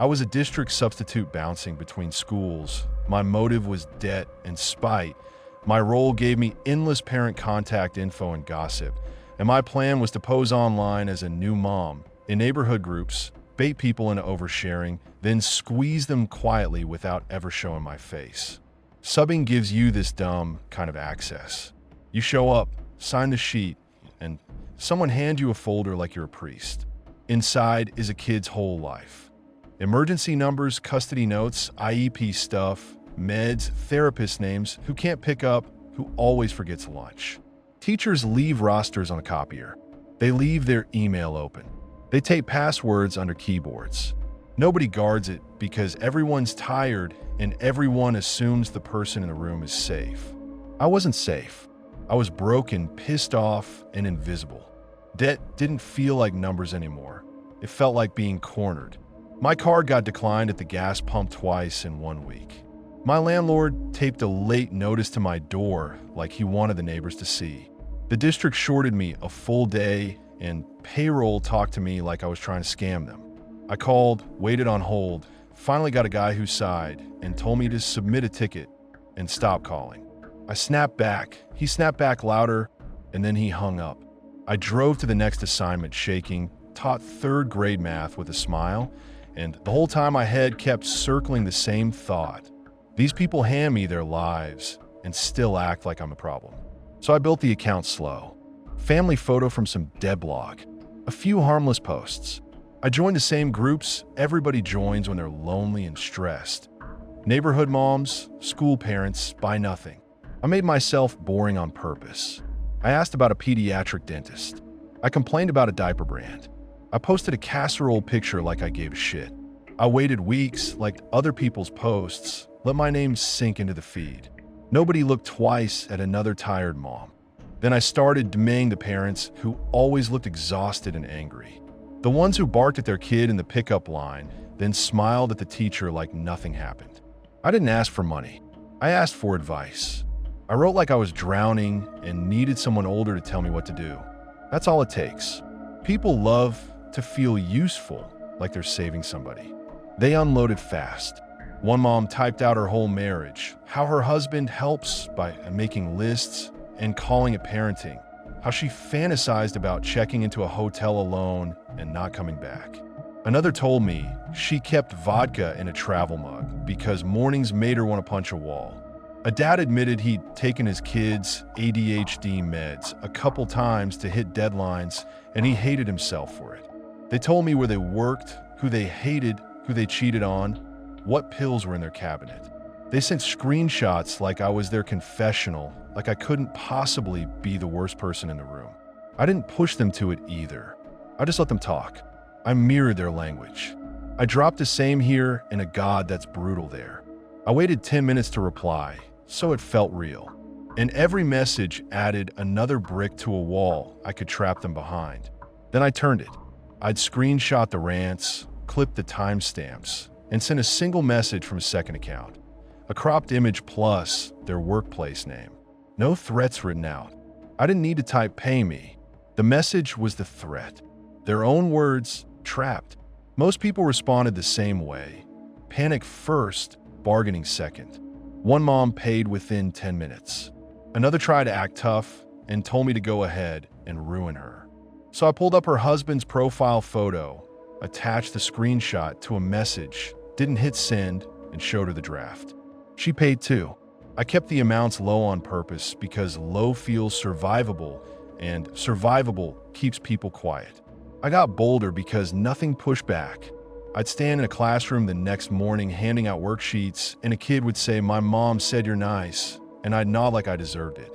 I was a district substitute bouncing between schools. My motive was debt and spite. My role gave me endless parent contact info and gossip. And my plan was to pose online as a new mom, in neighborhood groups, bait people into oversharing, then squeeze them quietly without ever showing my face. Subbing gives you this dumb kind of access. You show up, sign the sheet, and someone hands you a folder like you're a priest. Inside is a kid's whole life. Emergency numbers, custody notes, IEP stuff, meds, therapist names, who can't pick up, who always forgets lunch. Teachers leave rosters on a copier. They leave their email open. They tape passwords under keyboards. Nobody guards it because everyone's tired and everyone assumes the person in the room is safe. I wasn't safe. I was broken, pissed off, and invisible. Debt didn't feel like numbers anymore. It felt like being cornered. My card got declined at the gas pump twice in 1 week. My landlord taped a late notice to my door like he wanted the neighbors to see. The district shorted me a full day, and payroll talked to me like I was trying to scam them. I called, waited on hold, finally got a guy who sighed and told me to submit a ticket and stop calling. I snapped back. He snapped back louder, and then he hung up. I drove to the next assignment shaking, taught third grade math with a smile, and the whole time my head kept circling the same thought. These people hand me their lives and still act like I'm a problem. So I built the account slow. Family photo from some dead blog. A few harmless posts. I joined the same groups everybody joins when they're lonely and stressed. Neighborhood moms, school parents, buy nothing. I made myself boring on purpose. I asked about a pediatric dentist. I complained about a diaper brand. I posted a casserole picture like I gave a shit. I waited weeks, liked other people's posts, let my name sink into the feed. Nobody looked twice at another tired mom. Then I started demanding the parents who always looked exhausted and angry. The ones who barked at their kid in the pickup line, then smiled at the teacher like nothing happened. I didn't ask for money. I asked for advice. I wrote like I was drowning and needed someone older to tell me what to do. That's all it takes. People love to feel useful, like they're saving somebody. They unloaded fast. One mom typed out her whole marriage, how her husband helps by making lists and calling it parenting, how she fantasized about checking into a hotel alone and not coming back. Another told me she kept vodka in a travel mug because mornings made her want to punch a wall. A dad admitted he'd taken his kids' ADHD meds a couple times to hit deadlines, and he hated himself for it. They told me where they worked, who they hated, who they cheated on, what pills were in their cabinet. They sent screenshots like I was their confessional, like I couldn't possibly be the worst person in the room. I didn't push them to it either. I just let them talk. I mirrored their language. I dropped a same here and a God that's brutal there. I waited 10 minutes to reply, so it felt real. And every message added another brick to a wall I could trap them behind. Then I turned it. I'd screenshot the rants, clipped the timestamps, and sent a single message from a second account. A cropped image plus their workplace name. No threats written out. I didn't need to type "pay me." The message was the threat. Their own words, trapped. Most people responded the same way. Panic first, bargaining second. One mom paid within 10 minutes. Another tried to act tough and told me to go ahead and ruin her. So I pulled up her husband's profile photo, attached the screenshot to a message, didn't hit send, and showed her the draft. She paid too. I kept the amounts low on purpose because low feels survivable, and survivable keeps people quiet. I got bolder because nothing pushed back. I'd stand in a classroom the next morning handing out worksheets, and a kid would say, "My mom said you're nice," and I'd nod like I deserved it.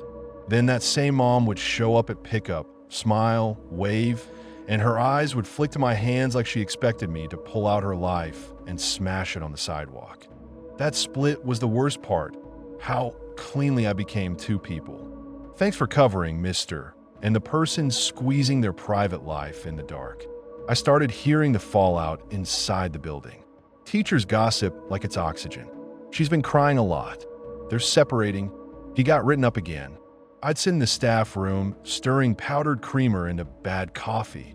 Then that same mom would show up at pickup, smile, wave, and her eyes would flick to my hands like she expected me to pull out her life and smash it on the sidewalk. That split was the worst part, how cleanly I became two people. "Thanks for covering, mister," and the person squeezing their private life in the dark. I started hearing the fallout inside the building. Teachers gossip like it's oxygen. "She's been crying a lot. They're separating. He got written up again." I'd sit in the staff room, stirring powdered creamer into bad coffee,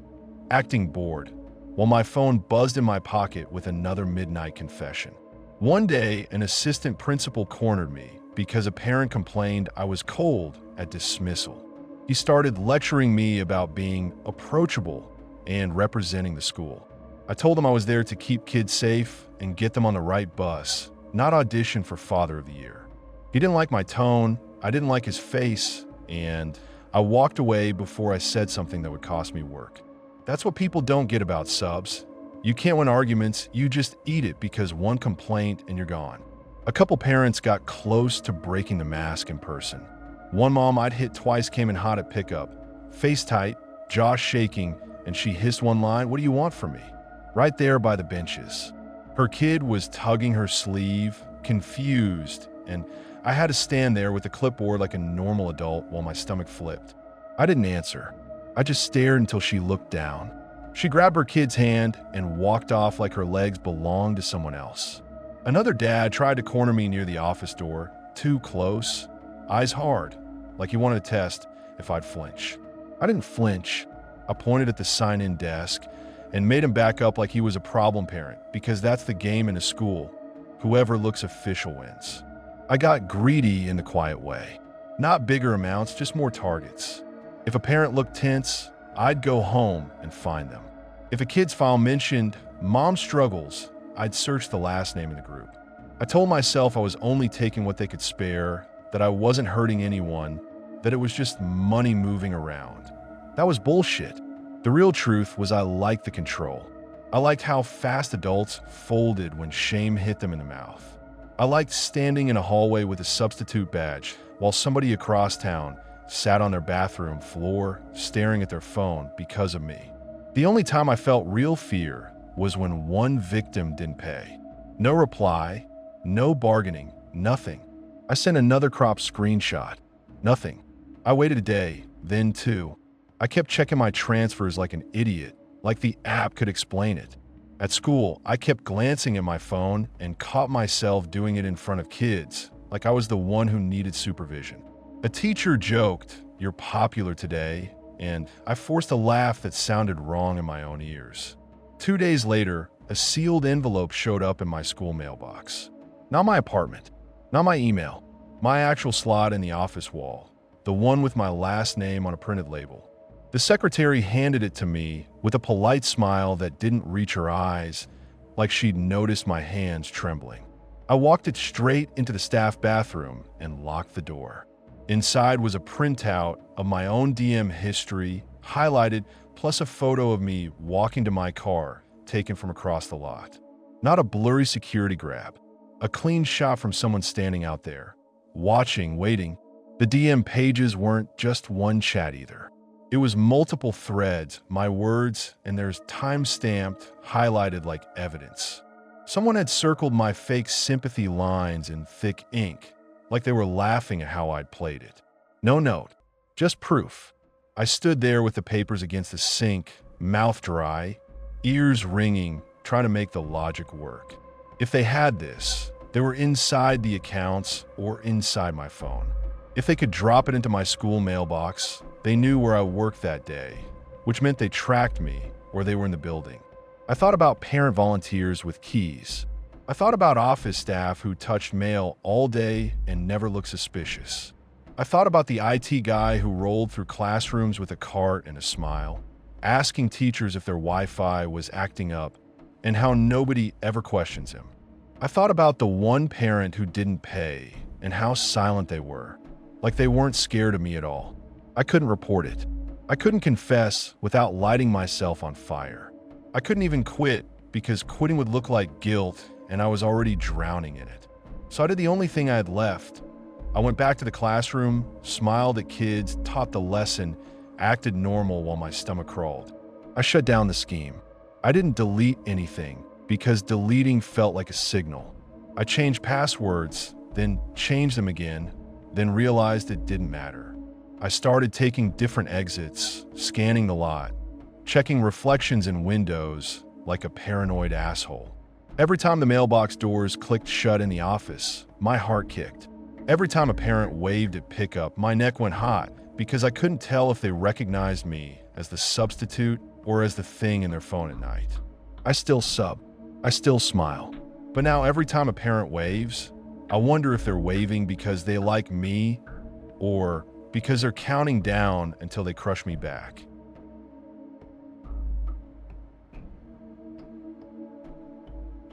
acting bored. while my phone buzzed in my pocket with another midnight confession. One day, an assistant principal cornered me because a parent complained I was cold at dismissal. He started lecturing me about being approachable and representing the school. I told him I was there to keep kids safe and get them on the right bus, not audition for Father of the Year. He didn't like my tone, I didn't like his face, and I walked away before I said something that would cost me work. That's what people don't get about subs. You can't win arguments, you just eat it because one complaint and you're gone. A couple parents got close to breaking the mask in person. One mom I'd hit twice came in hot at pickup, face tight, jaw shaking, and she hissed one line, "What do you want from me?" Right there by the benches. Her kid was tugging her sleeve, confused, and I had to stand there with the clipboard like a normal adult while my stomach flipped. I didn't answer. I just stared until she looked down. She grabbed her kid's hand and walked off like her legs belonged to someone else. Another dad tried to corner me near the office door, too close, eyes hard, like he wanted to test if I'd flinch. I didn't flinch. I pointed at the sign-in desk and made him back up like he was a problem parent, because that's the game in a school. Whoever looks official wins. I got greedy in the quiet way. Not bigger amounts, just more targets. If a parent looked tense, I'd go home and find them. If a kid's file mentioned mom struggles, I'd search the last name in the group. I told myself I was only taking what they could spare, that I wasn't hurting anyone, that it was just money moving around. That was bullshit. The real truth was I liked the control. I liked how fast adults folded when shame hit them in the mouth. I liked standing in a hallway with a substitute badge while somebody across town sat on their bathroom floor staring at their phone because of me. The only time I felt real fear was when one victim didn't pay. No reply, no bargaining, nothing. I sent another crop screenshot. Nothing. I waited a day, then two. I kept checking my transfers like an idiot, like the app could explain it. At school, I kept glancing at my phone and caught myself doing it in front of kids, like I was the one who needed supervision. A teacher joked, "You're popular today," and I forced a laugh that sounded wrong in my own ears. 2 days later, a sealed envelope showed up in my school mailbox. Not my apartment, not my email, my actual slot in the office wall, the one with my last name on a printed label. The secretary handed it to me with a polite smile that didn't reach her eyes, like she'd noticed my hands trembling. I walked it straight into the staff bathroom and locked the door. Inside was a printout of my own DM history, highlighted, plus a photo of me walking to my car, taken from across the lot. Not a blurry security grab, a clean shot from someone standing out there, watching, waiting. The DM pages weren't just one chat either. It was multiple threads, my words, and there's time-stamped, highlighted like evidence. Someone had circled my fake sympathy lines in thick ink, like they were laughing at how I'd played it. No note, just proof. I stood there with the papers against the sink, mouth dry, ears ringing, trying to make the logic work. If they had this, they were inside the accounts or inside my phone. If they could drop it into my school mailbox, they knew where I worked that day, which meant they tracked me or they were in the building. I thought about parent volunteers with keys. I thought about office staff who touched mail all day and never looked suspicious. I thought about the IT guy who rolled through classrooms with a cart and a smile, asking teachers if their Wi-Fi was acting up, and how nobody ever questions him. I thought about the one parent who didn't pay and how silent they were, like they weren't scared of me at all. I couldn't report it. I couldn't confess without lighting myself on fire. I couldn't even quit because quitting would look like guilt and I was already drowning in it. So I did the only thing I had left. I went back to the classroom, smiled at kids, taught the lesson, acted normal while my stomach crawled. I shut down the scheme. I didn't delete anything because deleting felt like a signal. I changed passwords, then changed them again, then realized it didn't matter. I started taking different exits, scanning the lot, checking reflections in windows like a paranoid asshole. Every time the mailbox doors clicked shut in the office, my heart kicked. Every time a parent waved at pickup, my neck went hot because I couldn't tell if they recognized me as the substitute or as the thing in their phone at night. I still sub. I still smile. But now every time a parent waves, I wonder if they're waving because they like me or because they're counting down until they crush me back.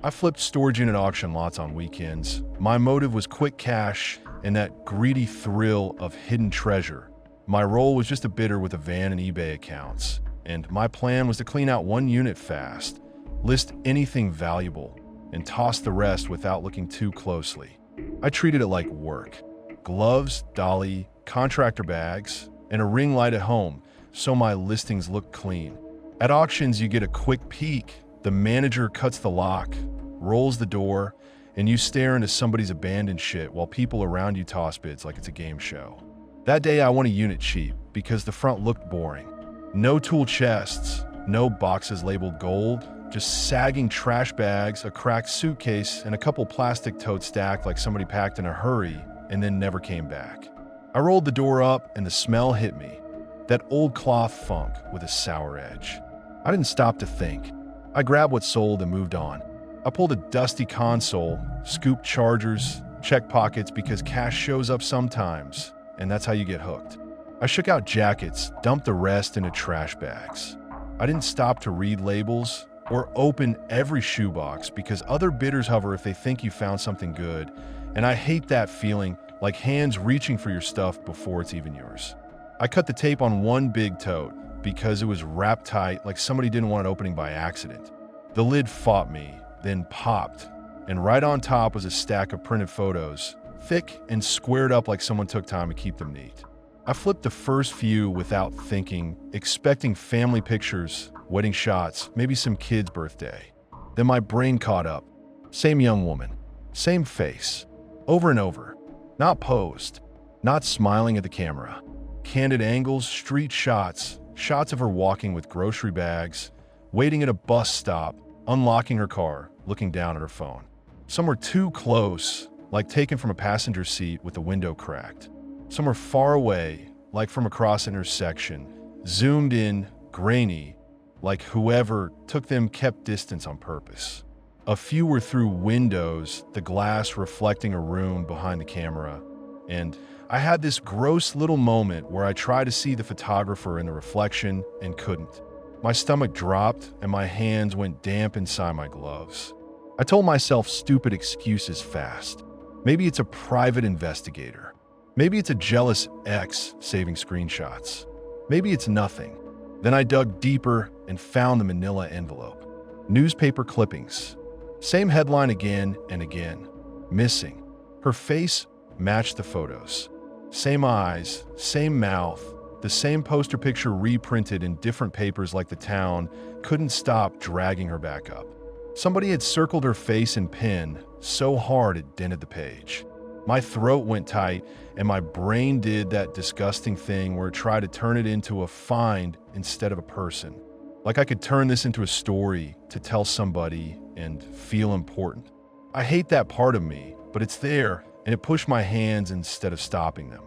I flipped storage unit auction lots on weekends. My motive was quick cash and that greedy thrill of hidden treasure. My role was just a bidder with a van and eBay accounts, and my plan was to clean out one unit fast, list anything valuable, and toss the rest without looking too closely. I treated it like work. Gloves, dolly, contractor bags, and a ring light at home so my listings look clean. At auctions, you get a quick peek. The manager cuts the lock, rolls the door, and you stare into somebody's abandoned shit while people around you toss bids like it's a game show. That day I won a unit cheap because the front looked boring. No tool chests, no boxes labeled gold, just sagging trash bags, a cracked suitcase, and a couple plastic totes stacked like somebody packed in a hurry and then never came back. I rolled the door up and the smell hit me. That old cloth funk with a sour edge. I didn't stop to think. I grabbed what sold and moved on. I pulled a dusty console, scooped chargers, checked pockets because cash shows up sometimes, and that's how you get hooked. I shook out jackets, dumped the rest into trash bags. I didn't stop to read labels or open every shoebox because other bidders hover if they think you found something good, and I hate that feeling, like hands reaching for your stuff before it's even yours. I cut the tape on one big tote because it was wrapped tight like somebody didn't want it opening by accident. The lid fought me, then popped, and right on top was a stack of printed photos, thick and squared up like someone took time to keep them neat. I flipped the first few without thinking, expecting family pictures, wedding shots, maybe some kid's birthday. Then my brain caught up. Same young woman, same face, over and over. Not posed, not smiling at the camera. Candid angles, street shots, shots of her walking with grocery bags, waiting at a bus stop, unlocking her car, looking down at her phone. Some were too close, like taken from a passenger seat with the window cracked. Some were far away, like from across an intersection, zoomed in, grainy, like whoever took them kept distance on purpose. A few were through windows, the glass reflecting a room behind the camera, and I had this gross little moment where I tried to see the photographer in the reflection and couldn't. My stomach dropped and my hands went damp inside my gloves. I told myself stupid excuses fast. Maybe it's a private investigator. Maybe it's a jealous ex saving screenshots. Maybe it's nothing. Then I dug deeper and found the manila envelope. Newspaper clippings. Same headline again and again. Missing. Her face matched the photos. Same eyes, same mouth, the same poster picture reprinted in different papers like the town couldn't stop dragging her back up. Somebody had circled her face in pen so hard it dented the page. My throat went tight and my brain did that disgusting thing where it tried to turn it into a find instead of a person. Like I could turn this into a story to tell somebody and feel important. I hate that part of me, but it's there and it pushed my hands instead of stopping them.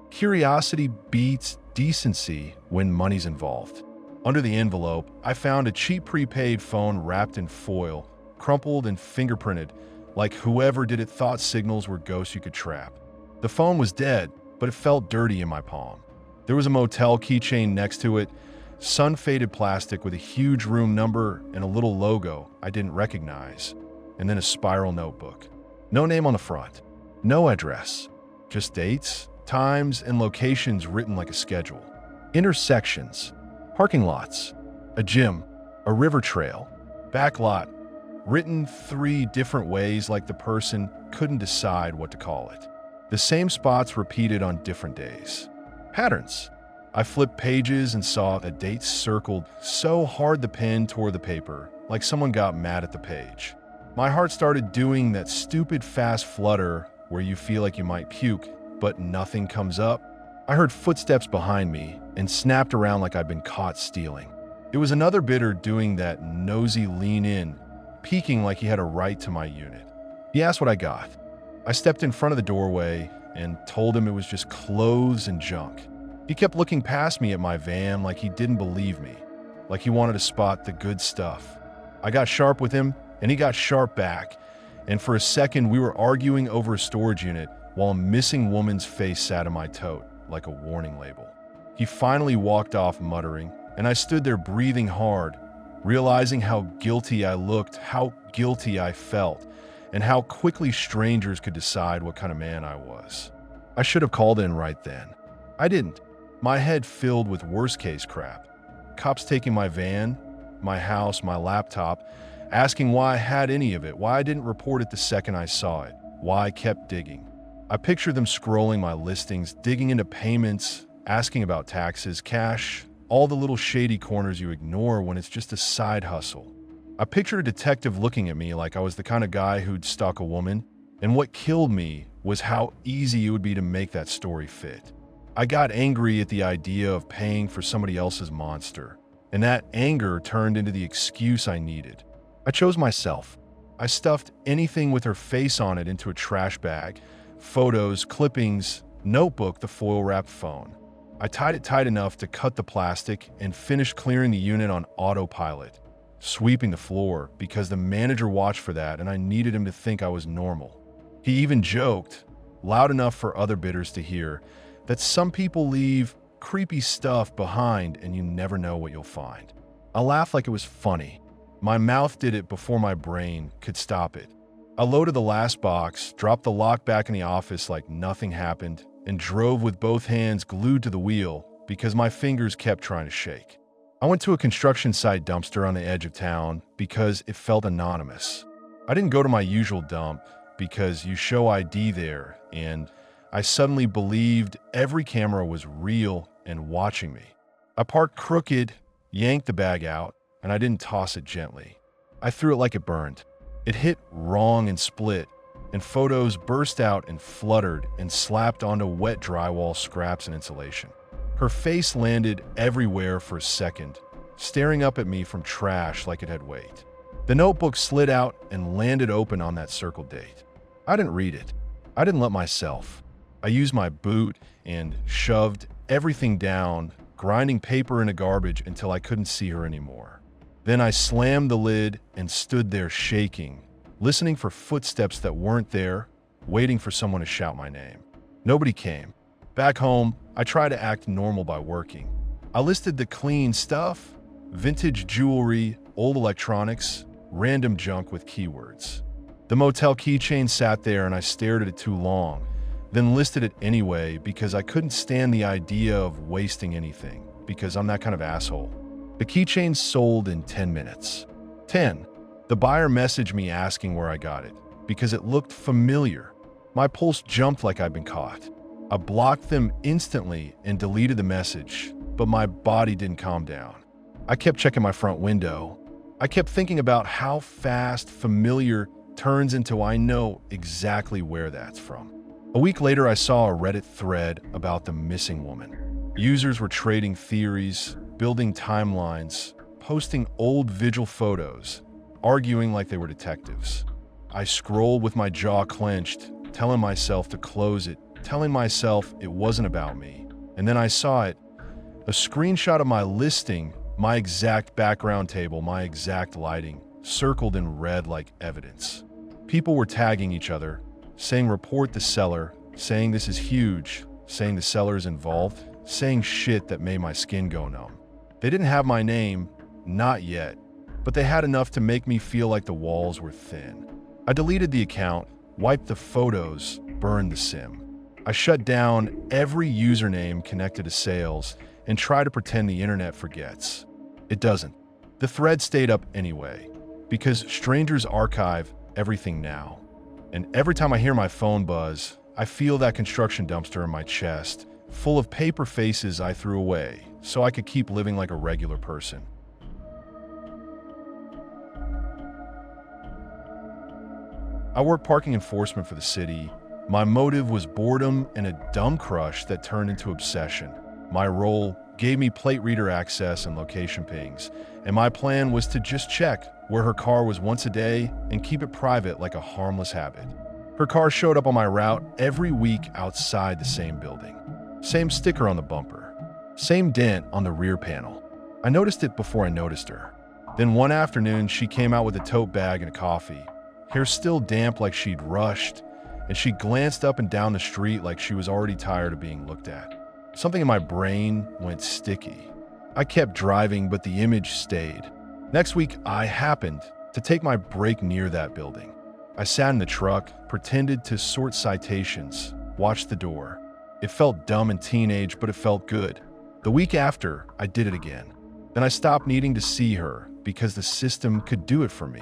Curiosity beats decency when money's involved. Under the envelope, I found a cheap prepaid phone wrapped in foil, crumpled and fingerprinted, like whoever did it thought signals were ghosts you could trap. The phone was dead, but it felt dirty in my palm. There was a motel keychain next to it, sun-faded plastic with a huge room number and a little logo I didn't recognize, and then a spiral notebook. No name on the front, no address, just dates, times, and locations written like a schedule. Intersections, parking lots, a gym, a river trail, back lot, written 3 different ways like the person couldn't decide what to call it. The same spots repeated on different days. Patterns. I flipped pages and saw a date circled so hard the pen tore the paper, like someone got mad at the page. My heart started doing that stupid fast flutter where you feel like you might puke, but nothing comes up. I heard footsteps behind me and snapped around like I'd been caught stealing. It was another bidder doing that nosy lean in, peeking like he had a right to my unit. He asked what I got. I stepped in front of the doorway and told him it was just clothes and junk. He kept looking past me at my van like he didn't believe me, like he wanted to spot the good stuff. I got sharp with him, and he got sharp back. And for a second, we were arguing over a storage unit while a missing woman's face sat in my tote like a warning label. He finally walked off muttering, and I stood there breathing hard, realizing how guilty I looked, how guilty I felt, and how quickly strangers could decide what kind of man I was. I should have called in right then. I didn't. My head filled with worst-case crap. Cops taking my van, my house, my laptop, asking why I had any of it, why I didn't report it the second I saw it, why I kept digging. I picture them scrolling my listings, digging into payments, asking about taxes, cash, all the little shady corners you ignore when it's just a side hustle. I pictured a detective looking at me like I was the kind of guy who'd stalk a woman, and what killed me was how easy it would be to make that story fit. I got angry at the idea of paying for somebody else's monster, and that anger turned into the excuse I needed. I chose myself. I stuffed anything with her face on it into a trash bag, photos, clippings, notebook, the foil-wrapped phone. I tied it tight enough to cut the plastic and finished clearing the unit on autopilot, sweeping the floor because the manager watched for that and I needed him to think I was normal. He even joked, loud enough for other bidders to hear, that some people leave creepy stuff behind and you never know what you'll find. I laughed like it was funny. My mouth did it before my brain could stop it. I loaded the last box, dropped the lock back in the office like nothing happened, and drove with both hands glued to the wheel because my fingers kept trying to shake. I went to a construction site dumpster on the edge of town because it felt anonymous. I didn't go to my usual dump because you show ID there, and I suddenly believed every camera was real and watching me. I parked crooked, yanked the bag out, and I didn't toss it gently. I threw it like it burned. It hit wrong and split, and photos burst out and fluttered and slapped onto wet drywall scraps and insulation. Her face landed everywhere for a second, staring up at me from trash like it had weight. The notebook slid out and landed open on that circled date. I didn't read it. I didn't let myself. I used my boot and shoved everything down, grinding paper into garbage until I couldn't see her anymore. Then I slammed the lid and stood there shaking, listening for footsteps that weren't there, waiting for someone to shout my name. Nobody came. Back home, I tried to act normal by working. I listed the clean stuff, vintage jewelry, old electronics, random junk with keywords. The motel keychain sat there and I stared at it too long, then listed it anyway because I couldn't stand the idea of wasting anything, because I'm that kind of asshole. The keychain sold in 10 minutes. 10. The buyer messaged me asking where I got it, because it looked familiar. My pulse jumped like I'd been caught. I blocked them instantly and deleted the message, but my body didn't calm down. I kept checking my front window. I kept thinking about how fast familiar turns into I know exactly where that's from. A week later, I saw a Reddit thread about the missing woman. Users were trading theories, building timelines, posting old vigil photos, arguing like they were detectives. I scrolled with my jaw clenched, telling myself to close it, telling myself it wasn't about me. And then I saw it, a screenshot of my listing, my exact background table, my exact lighting, circled in red like evidence. People were tagging each other, saying report the seller, saying this is huge, saying the seller is involved, saying shit that made my skin go numb. They didn't have my name, not yet, but they had enough to make me feel like the walls were thin. I deleted the account, wiped the photos, burned the sim. I shut down every username connected to sales and try to pretend the internet forgets. It doesn't. The thread stayed up anyway, because strangers archive everything now. And every time I hear my phone buzz, I feel that construction dumpster in my chest, full of paper faces I threw away, so I could keep living like a regular person. I worked parking enforcement for the city. My motive was boredom and a dumb crush that turned into obsession. My role gave me plate reader access and location pings, and my plan was to just check where her car was once a day and keep it private like a harmless habit. Her car showed up on my route every week outside the same building. Same sticker on the bumper. Same dent on the rear panel. I noticed it before I noticed her. Then one afternoon, she came out with a tote bag and a coffee, hair still damp like she'd rushed, and she glanced up and down the street like she was already tired of being looked at. Something in my brain went sticky. I kept driving, but the image stayed. Next week, I happened to take my break near that building. I sat in the truck, pretended to sort citations, watched the door. It felt dumb and teenage, but it felt good. The week after, I did it again. Then I stopped needing to see her because the system could do it for me.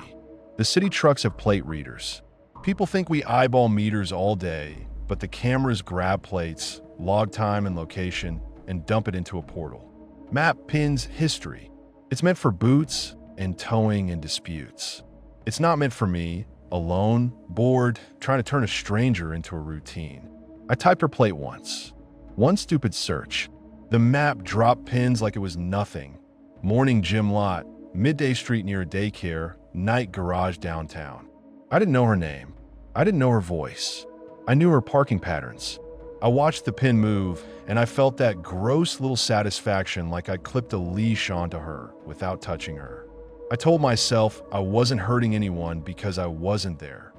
The city trucks have plate readers. People think we eyeball meters all day, but the cameras grab plates, log time and location, and dump it into a portal. Map pins history. It's meant for boots and towing and disputes. It's not meant for me, alone, bored, trying to turn a stranger into a routine. I typed her plate once. One stupid search. The map dropped pins like it was nothing. Morning gym lot, midday street near a daycare, night garage downtown. I didn't know her name. I didn't know her voice. I knew her parking patterns. I watched the pin move, and I felt that gross little satisfaction like I clipped a leash onto her without touching her. I told myself I wasn't hurting anyone because I wasn't there.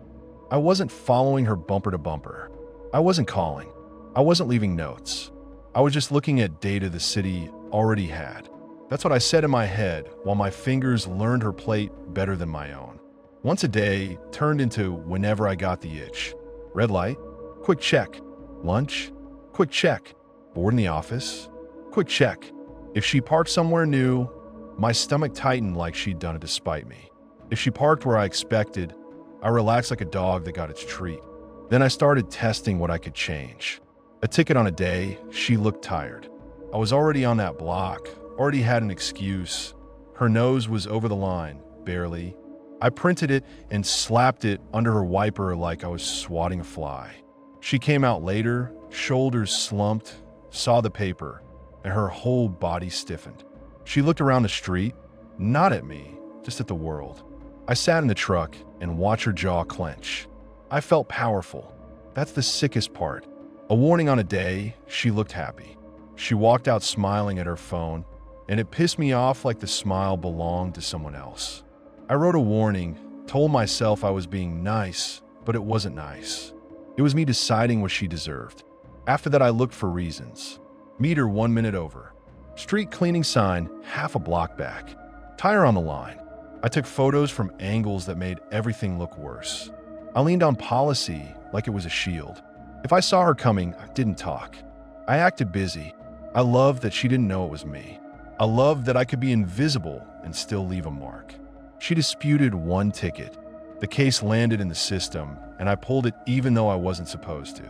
I wasn't following her bumper to bumper. I wasn't calling. I wasn't leaving notes. I was just looking at data the city already had. That's what I said in my head while my fingers learned her plate better than my own. Once a day turned into whenever I got the itch. Red light, quick check. Lunch, quick check. Bored in the office, quick check. If she parked somewhere new, my stomach tightened like she'd done it to spite me. If she parked where I expected, I relaxed like a dog that got its treat. Then I started testing what I could change. A ticket on a day, she looked tired. I was already on that block, already had an excuse. Her nose was over the line, barely. I printed it and slapped it under her wiper like I was swatting a fly. She came out later, shoulders slumped, saw the paper, and her whole body stiffened. She looked around the street, not at me, just at the world. I sat in the truck and watched her jaw clench. I felt powerful. That's the sickest part. A warning on a day, she looked happy. She walked out smiling at her phone, and it pissed me off like the smile belonged to someone else. I wrote a warning, told myself I was being nice, but it wasn't nice. It was me deciding what she deserved. After that, I looked for reasons. Meter 1 minute over. Street cleaning sign half a block back. Tire on the line. I took photos from angles that made everything look worse. I leaned on policy like it was a shield. If I saw her coming, I didn't talk. I acted busy. I loved that she didn't know it was me. I loved that I could be invisible and still leave a mark. She disputed one ticket. The case landed in the system, and I pulled it even though I wasn't supposed to.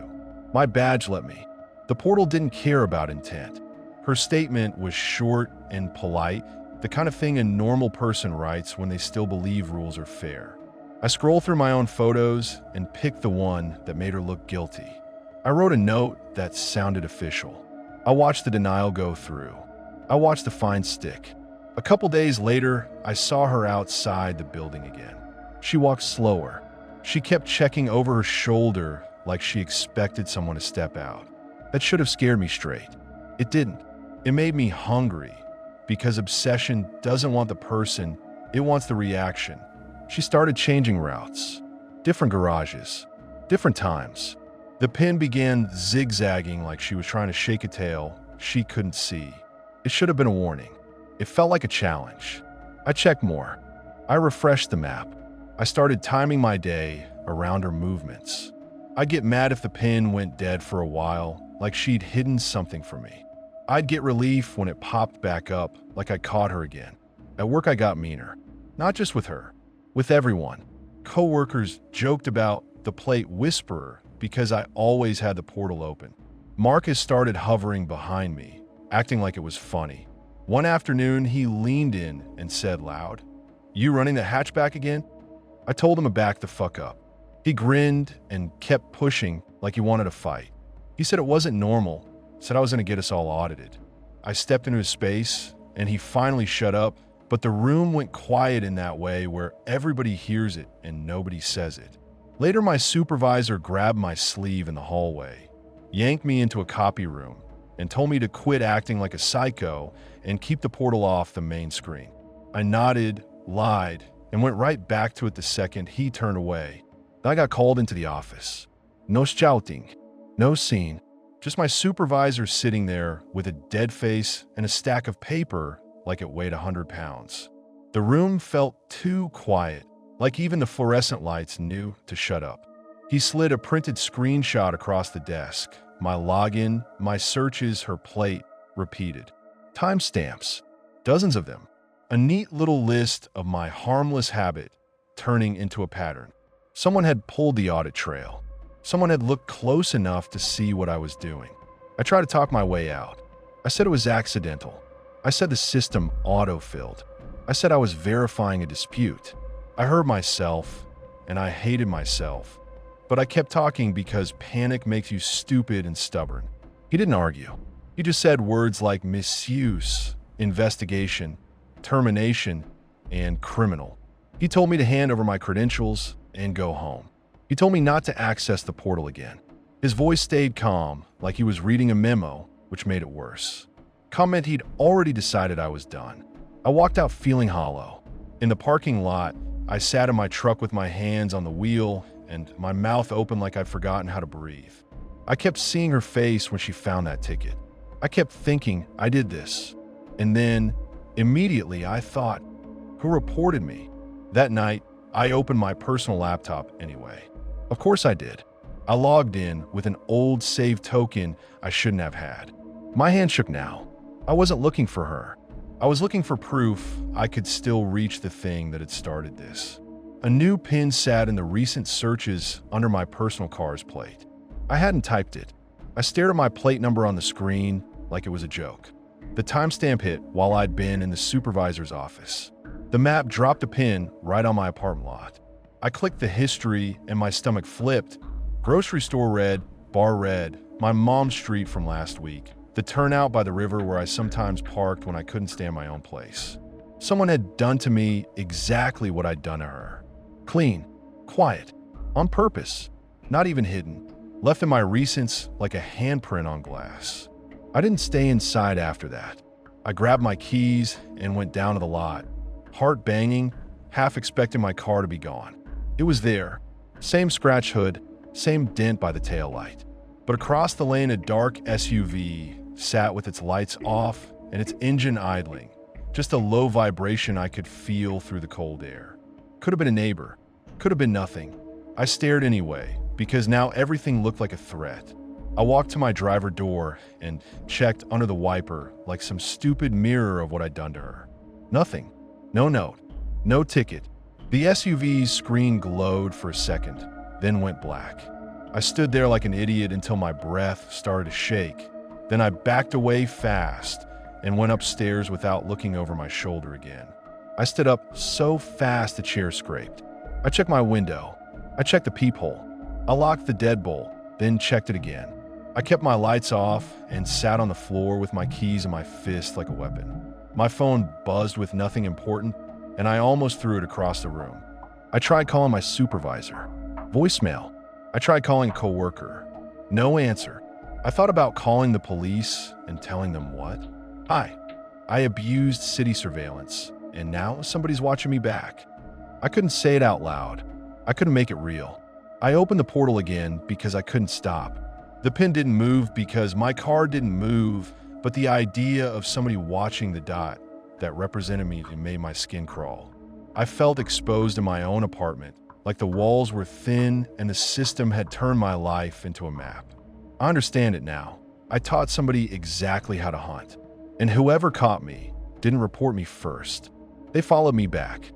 My badge let me. The portal didn't care about intent. Her statement was short and polite, the kind of thing a normal person writes when they still believe rules are fair. I scrolled through my own photos and picked the one that made her look guilty. I wrote a note that sounded official. I watched the denial go through. I watched the fine stick. A couple days later, I saw her outside the building again. She walked slower. She kept checking over her shoulder like she expected someone to step out. That should have scared me straight. It didn't. It made me hungry, because obsession doesn't want the person, it wants the reaction. She started changing routes, different garages, different times. The pin began zigzagging like she was trying to shake a tail she couldn't see. It should have been a warning. It felt like a challenge. I checked more. I refreshed the map. I started timing my day around her movements. I'd get mad if the pin went dead for a while, like she'd hidden something from me. I'd get relief when it popped back up, like I caught her again. At work, I got meaner. Not just with her, with everyone. Coworkers joked about the plate whisperer because I always had the portal open. Marcus started hovering behind me, acting like it was funny. One afternoon, he leaned in and said loud, "You running the hatchback again?" I told him to back the fuck up. He grinned and kept pushing like he wanted to fight. He said it wasn't normal, said I was going to get us all audited. I stepped into his space, and he finally shut up, but the room went quiet in that way where everybody hears it and nobody says it. Later, my supervisor grabbed my sleeve in the hallway, yanked me into a copy room, and told me to quit acting like a psycho and keep the portal off the main screen. I nodded, lied, and went right back to it the second he turned away. Then I got called into the office. No shouting, no scene, just my supervisor sitting there with a dead face and a stack of paper like it weighed 100 pounds. The room felt too quiet, like even the fluorescent lights knew to shut up. He slid a printed screenshot across the desk. My login, my searches, her plate, repeated. Timestamps, dozens of them. A neat little list of my harmless habit turning into a pattern. Someone had pulled the audit trail. Someone had looked close enough to see what I was doing. I tried to talk my way out. I said it was accidental. I said the system auto-filled. I said I was verifying a dispute. I heard myself, and I hated myself. But I kept talking because panic makes you stupid and stubborn. He didn't argue. He just said words like misuse, investigation, termination, and criminal. He told me to hand over my credentials and go home. He told me not to access the portal again. His voice stayed calm, like he was reading a memo, which made it worse. Comment he'd already decided I was done. I walked out feeling hollow. In the parking lot, I sat in my truck with my hands on the wheel and my mouth open like I'd forgotten how to breathe. I kept seeing her face when she found that ticket. I kept thinking I did this. And then, immediately, I thought, who reported me? That night, I opened my personal laptop anyway. Of course I did. I logged in with an old save token I shouldn't have had. My hand shook now. I wasn't looking for her. I was looking for proof I could still reach the thing that had started this. A new pin sat in the recent searches under my personal car's plate. I hadn't typed it. I stared at my plate number on the screen like it was a joke. The timestamp hit while I'd been in the supervisor's office. The map dropped a pin right on my apartment lot. I clicked the history and my stomach flipped. Grocery store red, bar red, my mom's street from last week, the turnout by the river where I sometimes parked when I couldn't stand my own place. Someone had done to me exactly what I'd done to her. Clean, quiet, on purpose, not even hidden, left in my recents like a handprint on glass. I didn't stay inside after that. I grabbed my keys and went down to the lot, heart banging, half expecting my car to be gone. It was there, same scratch hood, same dent by the taillight. But across the lane, a dark SUV sat with its lights off and its engine idling, just a low vibration I could feel through the cold air. Could have been a neighbor, could have been nothing. I stared anyway, because now everything looked like a threat. I walked to my driver door and checked under the wiper like some stupid mirror of what I'd done to her. Nothing. No note. No ticket. The SUV's screen glowed for a second, then went black. I stood there like an idiot until my breath started to shake. Then I backed away fast and went upstairs without looking over my shoulder again. I stood up so fast the chair scraped. I checked my window. I checked the peephole. I locked the deadbolt, then checked it again. I kept my lights off and sat on the floor with my keys in my fist like a weapon. My phone buzzed with nothing important, and I almost threw it across the room. I tried calling my supervisor. Voicemail. I tried calling a coworker. No answer. I thought about calling the police and telling them what? Hi, I abused city surveillance, and now somebody's watching me back. I couldn't say it out loud. I couldn't make it real. I opened the portal again because I couldn't stop. The pin didn't move because my car didn't move, but the idea of somebody watching the dot that represented me made my skin crawl. I felt exposed in my own apartment, like the walls were thin and the system had turned my life into a map. I understand it now. I taught somebody exactly how to hunt, and whoever caught me didn't report me first. They followed me back.